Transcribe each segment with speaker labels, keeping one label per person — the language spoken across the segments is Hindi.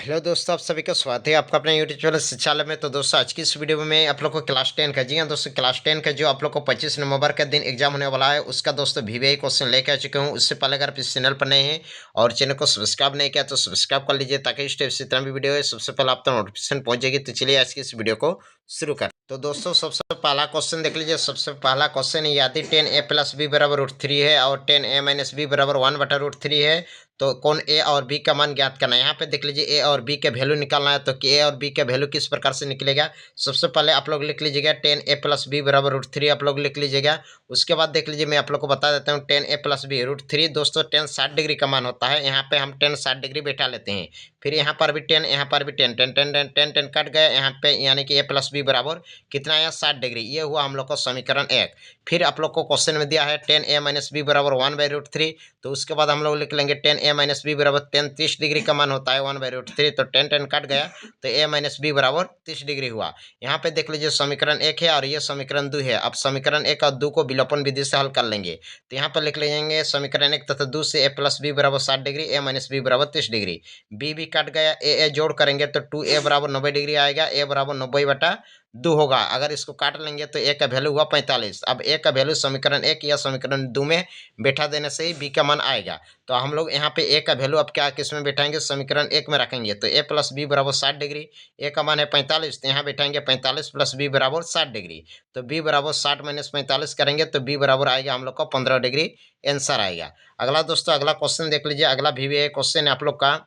Speaker 1: हेलो दोस्तों, आप सभी का स्वागत है आपका अपने यूट्यूब चैनल शिक्षालय में। तो दोस्तों, आज की इस वीडियो में मैं आप लोग को क्लास 10 का, जी हाँ दोस्तों, क्लास 10 का जो आप लोग को 25 नवंबर का दिन एग्जाम होने वाला है, उसका दोस्तों वीवीआई क्वेश्चन लेकर आ चुके हूँ। उससे पहले अगर आप इस चैनल पर नए हैं और चैनल को सब्सक्राइब नहीं किया तो सब्सक्राइब कर लीजिए, ताकि इस टाइप से जितना भी वीडियो है सबसे पहले आप तक नोटिफिकेशन पहुंच जाएगी। तो चलिए आज की इस वीडियो को शुरू कर। तो दोस्तों, सबसे पहला क्वेश्चन देख लीजिए। सबसे पहला क्वेश्चन है, यदि 10a प्लस बी बराबर रूट 3 है और 10a माइनस बी बराबर 1/√3 है, तो कौन ए और बी का मान ज्ञात करना है। यहाँ पे देख लीजिए ए और बी के वैल्यू निकालना है। तो कि ए और बी का वैल्यू किस प्रकार से निकलेगा, सबसे पहले आप लोग लिख लीजिएगा 10a प्लस बी बराबर √3 आप लोग लिख लीजिएगा। उसके बाद देख लीजिए, मैं आप लोग को बता देता हूँ 10a प्लस बी √3 दोस्तों 10 60 डिग्री का मान होता है। यहाँ पे हम 10 60 डिग्री बैठा लेते हैं। फिर यहाँ पर भी 10, यहाँ पर भी 10 10 10 10 10 10 कट गया यहाँ पे, यानी कि a प्लस बी बराबर कितना आया 60 डिग्री। ये हुआ हम लोग का समीकरण 1। फिर आप लोग को क्वेश्चन में दिया है 10a माइनस बी बराबर 1/√3। तो उसके बाद हम लोग लिख लेंगे 10a माइनस बी बराबर 10 30 डिग्री का मान होता है 1/√3। तो 10 10 कट गया, तो a माइनस बी बराबर 30 डिग्री हुआ। यहाँ पे देख लीजिए समीकरण 1 है और ये समीकरण 2 है। अब समीकरण 1 और 2 को विलोपन विधि से हल कर लेंगे। तो यहाँ पर लिख लेंगे समीकरण 1 तथा 2 से a प्लस बी बराबर 60 डिग्री, a माइनस बी बराबर 30 डिग्री। बी भी कट गया, ए जोड़ करेंगे तो 2a बराबर 90 डिग्री आएगा, a बराबर 90/2 होगा। अगर इसको काट लेंगे तो a का वैल्यू हुआ 45। अब a का वैल्यू समीकरण 1 या समीकरण 2 में बैठा देने से ही b का मान आएगा। तो हम लोग यहाँ पे a का वैल्यू अब क्या किस में बैठाएंगे, समीकरण 1 में रखेंगे। तो a प्लस बी बराबर 60 डिग्री, a का मान है 45, तो यहाँ बैठाएंगे 45 प्लस बी बराबर 60 डिग्री। तो b बराबर 60 माइनस 45 करेंगे तो b बराबर आएगा हम लोग का 15 डिग्री आंसर आएगा। अगला दोस्तों, अगला क्वेश्चन देख लीजिए। अगला वीवीआई क्वेश्चन है आप लोग का,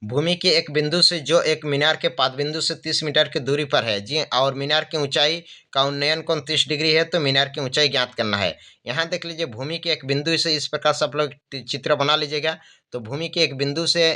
Speaker 1: भूमि के एक बिंदु से जो एक मीनार के पाद बिंदु से 30 मीटर की दूरी पर है, जी, और मीनार की ऊंचाई का उन्नयन कोण 30 डिग्री है, तो मीनार की ऊंचाई ज्ञात करना है। यहाँ देख लीजिए, भूमि के एक बिंदु से इस प्रकार से आप लोग चित्र बना लीजिएगा। तो भूमि के एक बिंदु से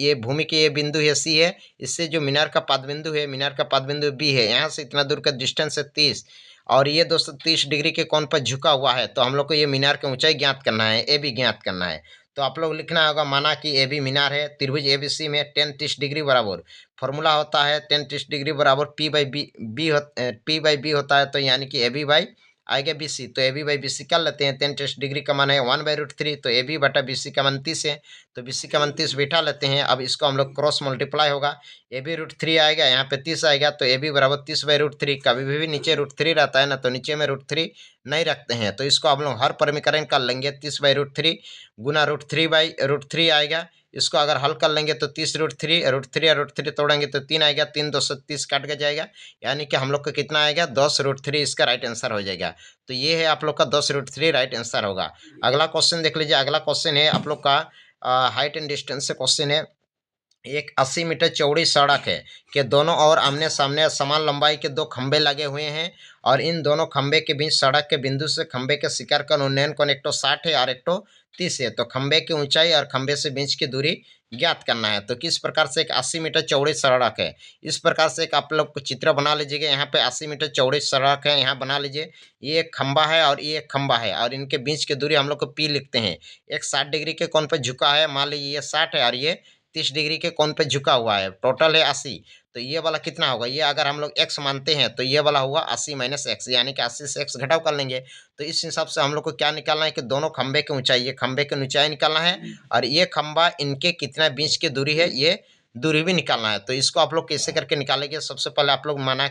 Speaker 1: ये भूमि के ये बिंदु है सी है, इससे जो मीनार का पाद बिंदु है, मीनार का पाद बिंदु बी है, यहाँ से इतना दूर का डिस्टेंस है 30, और ये दोस्तों 30 डिग्री के कोण पर झुका हुआ है। तो हम लोग को ये मीनार की ऊंचाई ज्ञात करना है, ए बी ज्ञात करना है। तो आप लोग लिखना होगा, माना कि ए बी मीनार है, त्रिभुज एबीसी में 10 30 डिग्री बराबर फॉर्मूला होता है 10 30 डिग्री बराबर पी बाई बी होता है। तो यानी कि ए बी बाई आएगा बी सी। तो A B by B C कर लेते हैं। 10 30 डिग्री का मान है 1/√3, तो ए बी बटा बी सी का मान 30 है। तो बी सी का मान 30 बैठा लेते हैं। अब इसको हम लोग क्रॉस मल्टीप्लाई होगा, ए बी √3 आएगा, यहाँ पे 30 आएगा, तो ए बी बराबर 30/√3। कभी भी नीचे √3 रहता है ना, तो नीचे में √3 नहीं रखते हैं। तो इसको हम लोग हर परिमीकरण कर लेंगे, 30/√3 गुना √3/√3 आएगा। इसको अगर हल कर लेंगे तो 30√3 √3 या √3 तोड़ेंगे तो 3 आएगा, 3 2 30 काट के जाएगा, यानी कि हम लोग का कितना आएगा 10√3 इसका राइट आंसर हो जाएगा। तो ये है आप लोग का 10√3 राइट आंसर होगा। अगला क्वेश्चन देख लीजिए। अगला क्वेश्चन है आप लोग का हाइट एंड डिस्टेंस से क्वेश्चन है। एक 80 मीटर चौड़ी सड़क है के दोनों ओर आमने सामने समान लंबाई के दो खंबे लगे हुए हैं, और इन दोनों खंबे के बीच सड़क के बिंदु से खंबे के शिखर का उन्नयन कोण एक 60 है और एक 30 है। तो खंबे की ऊंचाई और खंबे से बीच की दूरी ज्ञात करना है। तो किस प्रकार से एक 80 मीटर चौड़ी सड़क है, इस प्रकार से एक आप लोग चित्र बना लीजिएगा। यहाँ पे 80 मीटर चौड़ी सड़क है, यहाँ बना लीजिए। ये एक खंबा है और ये एक खंबा है, और इनके बीच की दूरी हम लोग को पी लिखते हैं। एक 60 डिग्री के कोण पर झुका है, मान लीजिए ये 60 है और ये 30 डिग्री के कोण पे झुका हुआ है, टोटल है 80। तो ये वाला कितना होगा, ये अगर हम लोग x मानते हैं तो ये वाला होगा 80 माइनस एक्स, यानी कि 80 से x घटाव कर लेंगे। तो इस हिसाब से हम लोग को क्या निकालना है कि दोनों खंबे की ऊंचाई, ये खंबे की ऊंचाई निकालना है, और ये खंबा इनके कितना बीच की दूरी है, ये दूरी भी निकालना है। तो इसको आप लोग कैसे करके निकालेंगे, सबसे पहले आप लोग माना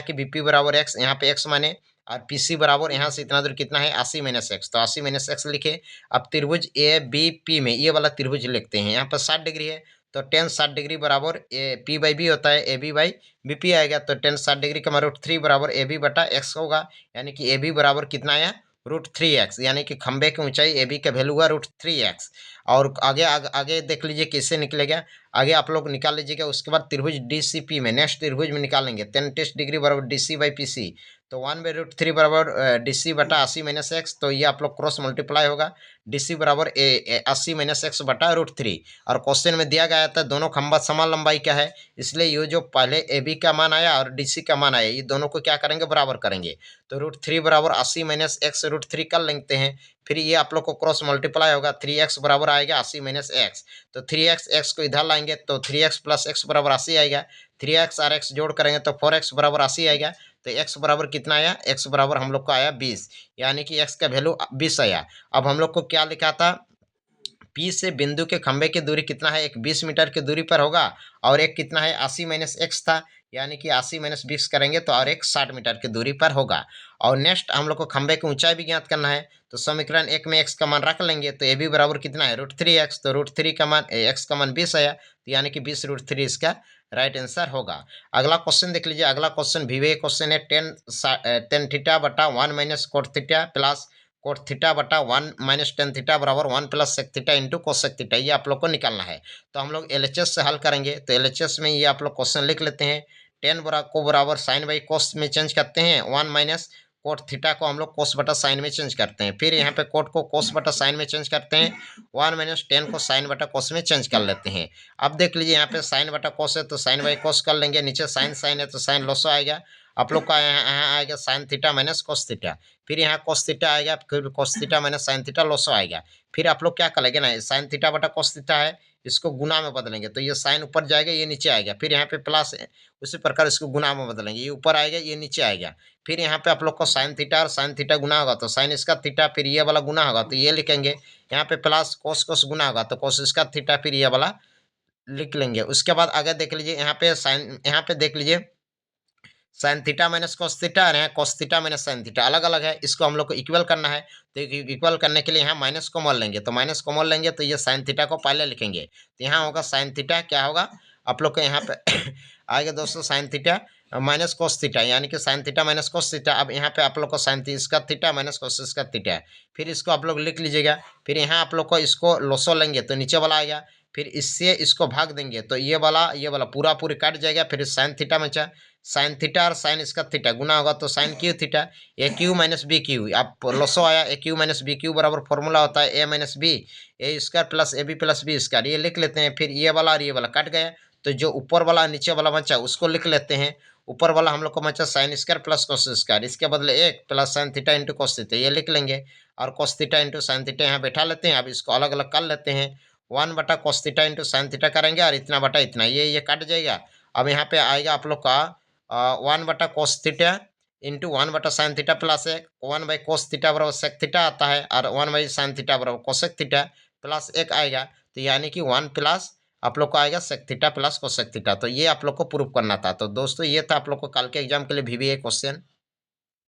Speaker 1: कि बीपी बराबर एक्स, यहाँ पे एक्स माने, और पीसी बराबर यहाँ से इतना दूर कितना है 80 माइनस एक्स। तो 80 माइनस एक्स लिखे। अब त्रिभुज ए बी पी में ये वाला त्रिभुज लिखते हैं। यहाँ पर 60 डिग्री है, तो 10 60 डिग्री बराबर ए पी बाई बी होता है, A B by B P आएगा। तो 10 60 डिग्री का √3 बराबर ए बी बटा एक्स होगा, यानी कि ए बी बराबर कितना आया √3x, यानी कि खंबे की ऊंचाई ए बी का वैल्यू हुआ √3x। और आगे देख लीजिए कैसे निकलेगा, आगे आप लोग निकाल लीजिएगा। उसके बाद त्रिभुज डी सी पी में नेक्स्ट त्रिभुज में निकालेंगे 10 30 डिग्री बराबर D C by P C. तो 1/√3 बराबर डी सी बटा 80 माइनस एक्स। तो ये आप लोग क्रॉस मल्टीप्लाई होगा, डी सी बराबर 80 माइनस एक्स बटा √3। और क्वेश्चन में दिया गया था दोनों खंबा समान लंबाई का है, इसलिए ये जो पहले ए बी का मान आया और डी सी का मान आया, ये दोनों को क्या करेंगे बराबर करेंगे। तो √3 बराबर 80 माइनस एक्स √3 कर लेते हैं। फिर ये आप लोग को क्रॉस मल्टीप्लाई होगा, 3x बराबर आएगा 80 माइनस एक्स। तो 3x एक्स को इधर लाएंगे तो 3x प्लस एक्स बराबर 80 आएगा। 3x और x जोड़ करेंगे तो 4x बराबर 80 आएगा। तो x बराबर कितना आया, x बराबर हम लोग को आया 20, यानी कि x का वैल्यू 20 आया। अब हम लोग को क्या लिखा था, पी से बिंदु के खंभे की दूरी कितना है, एक 20 मीटर की दूरी पर होगा और एक कितना है 80 माइनस एक्स था, यानी कि 80 माइनस 20 करेंगे तो और एक 60 मीटर की दूरी पर होगा। और नेक्स्ट हम लोग को खंभे की ऊंचाई भी ज्ञात करना है, तो समीकरण 1 में एक्स का मान रख लेंगे, तो ए बी बराबर कितना है √3x, तो √3 का मान एक्स का मान 20 आया, तो यानी कि 20√3 इसका राइट आंसर होगा। अगला क्वेश्चन देख लीजिए, अगला क्वेश्चन भी क्वेश्चन है टेन थीटा बटा 1 minus cot theta plus cot theta बटा 1 माइनस टेन थीटा बराबर 1 plus sec theta into cosec theta, ये आप लोग को निकालना है। तो हम लोग एलएचएस से हल करेंगे, तो एलएचएस में ये आप लोग क्वेश्चन लिख लेते हैं। टेन को बराबर साइन बाई कोस में चेंज करते हैं, 1 माइनस कोट थीटा को हम लोग कोस बटा साइन में चेंज करते हैं, फिर यहाँ पे कोट को कोस बटा साइन में चेंज करते हैं, 1 माइनस टेन को साइन बटा कोस में चेंज कर लेते हैं। अब देख लीजिए यहाँ पे साइन बटा कोस है तो साइन बाई कोस कर लेंगे, नीचे साइन साइन है तो साइन लॉस आएगा, आप लोग का यहाँ आएगा sine theta minus cos theta, फिर यहाँ कोस थीटा आएगा, फिर cos theta minus sine theta lasso आएगा। फिर आप लोग क्या करेंगे ना, साइन थीटा बटा कोस थीटा है, इसको गुना में बदलेंगे, तो ये साइन ऊपर जाएगा ये नीचे आएगा, फिर यहाँ पे प्लस है, उसी प्रकार इसको गुना में बदलेंगे, ये ऊपर आएगा ये नीचे आएगा, फिर यहाँ पे आप लोग को साइन थीटा और साइन थीटा गुना होगा तो साइन इसका थीटा, फिर ये वाला गुना होगा तो ये लिखेंगे, यहाँ पे प्लस कोस कोस गुना होगा तो कोस इसका थीटा, फिर ये वाला लिख लेंगे। उसके बाद आगे देख लीजिए, यहाँ पे साइन, यहाँ पे देख लीजिए sine theta minus cos theta और यहाँ cos theta minus sine theta अलग अलग है, इसको हम लोग को इक्वल करना है, तो इक्वल करने के लिए यहाँ माइनस कॉमन लेंगे, तो माइनस कॉमन लेंगे तो ये साइन थीटा को पहले लिखेंगे, तो यहाँ होगा साइन थीटा, क्या होगा आप लोग को यहाँ पे आएगा दोस्तों sine theta minus cos theta, यानी कि sine theta minus cos theta. अब यहाँ पे आप लोग को साइन इसका थीटा माइनस कोस इसका थीटा है, फिर इसको आप लोग लिख लीजिएगा, फिर यहाँ आप लोग को इसको लोसो लेंगे तो नीचे वाला आएगा, फिर इससे इसको भाग देंगे तो ये वाला पूरा पूरी काट जाएगा, फिर साइन थीटा में साइन थीटा और साइन इसका थीटा गुना होगा तो sine cube theta, A cube minus B cube, आप लसो आया A cube minus B cube बराबर फॉर्मूला होता है A minus B A square plus A B plus B square, ये लिख लेते हैं, फिर ये वाला और ये वाला कट गया, तो जो ऊपर वाला नीचे वाला बचा उसको लिख लेते हैं, ऊपर वाला हम लोग को बचा sine square plus cos square, इसके बदले एक plus sine theta into cos theta ये लिख लेंगे, और cos theta into sine theta यहाँ बैठा लेते हैं। अब इसको अलग अलग कर लेते हैं, 1 बटा cos theta into sine theta करेंगे और इतना बटा इतना, ये कट जाएगा। अब यहाँ पे आएगा आप लोग का 1 बटा कोस थीटा इंटू 1 बटा साइन थीटा प्लस एक 1 बाई कोस थीटा बराबर सेक थीटा आता है, और 1 बाई साइन थीटा बराबर कोसेक थीटा प्लस एक आएगा, तो यानी कि 1 प्लस आप लोग को आएगा sec theta plus cosec theta. तो ये आप लोग को प्रूफ करना था। तो दोस्तों ये था आप लोग को कल के एग्जाम के लिए VBA क्वेश्चन।